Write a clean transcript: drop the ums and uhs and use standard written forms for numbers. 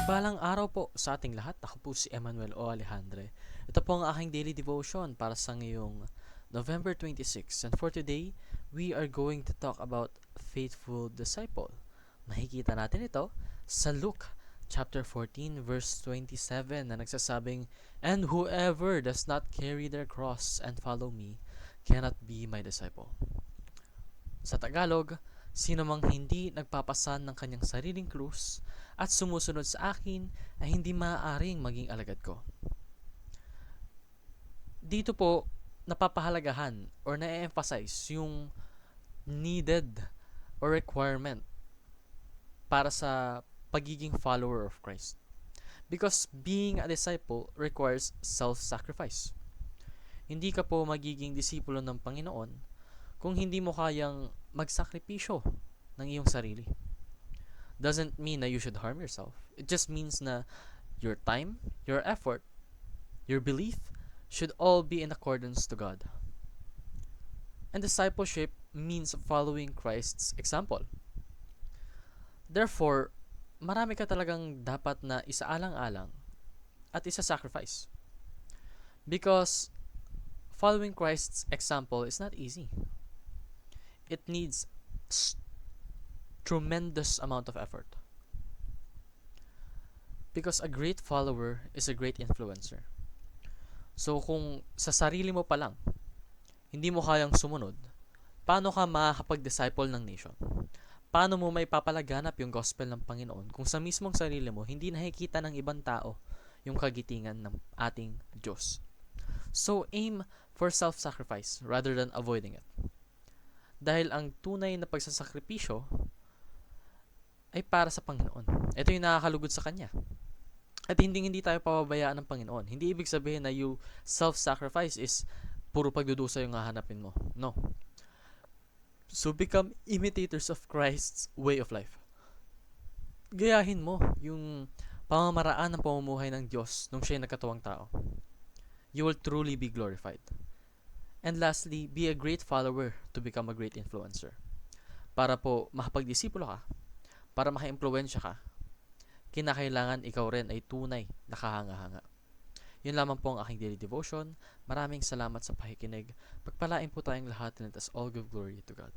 Mapagpalang araw po sa ating lahat. Ako po si Emmanuel O. Alejandre. Ito po ang aking daily devotion para sa ngayong November 26. And for today, we are going to talk about faithful disciple. Makikita natin ito sa Luke chapter 14 verse 27 na nagsasabing, "And whoever does not carry their cross and follow me cannot be my disciple." Sa Tagalog, sino mang hindi nagpapasan ng kanyang sariling krus at sumusunod sa akin ay hindi maaaring maging alagad ko. Dito po, napapahalagahan or na-emphasize yung needed or requirement para sa pagiging follower of Christ. Because being a disciple requires self-sacrifice. Hindi ka po magiging disipulo ng Panginoon kung hindi mo kayang magsakripisyo ng iyong sarili. Doesn't mean na you should harm yourself. It just means na your time, your effort, your belief should all be in accordance to God. And discipleship means following Christ's example. Therefore, marami ka talagang dapat na isaalang-alang at isa-sacrifice. Because following Christ's example is not easy. It needs tremendous amount of effort. Because a great follower is a great influencer. So kung sa sarili mo pa lang, hindi mo kayang sumunod, paano ka makakapag-disciple ng nation? Paano mo may papalaganap yung gospel ng Panginoon kung sa mismong sarili mo hindi nakikita ng ibang tao yung kagitingan ng ating Diyos? So aim for self-sacrifice rather than avoiding it. Dahil ang tunay na pagsasakripisyo ay para sa Panginoon. Ito yung nakakalugod sa Kanya. At hindi tayo pababayaan ng Panginoon. Hindi ibig sabihin na you self-sacrifice is puro pagdudusa yung hahanapin mo. No. So become imitators of Christ's way of life. Gayahin mo yung pamamaraan ng pamumuhay ng Diyos nung siya'y nagkatawang tao. You will truly be glorified. And lastly, be a great follower to become a great influencer. Para po makapagdisipulo ka, para maka-impluwensya ka, kinakailangan ikaw rin ay tunay na kahanga-hanga. Yun lamang po ang aking daily devotion. Maraming salamat sa pakikinig. Pagpalain po tayong lahat and let us all give glory to God.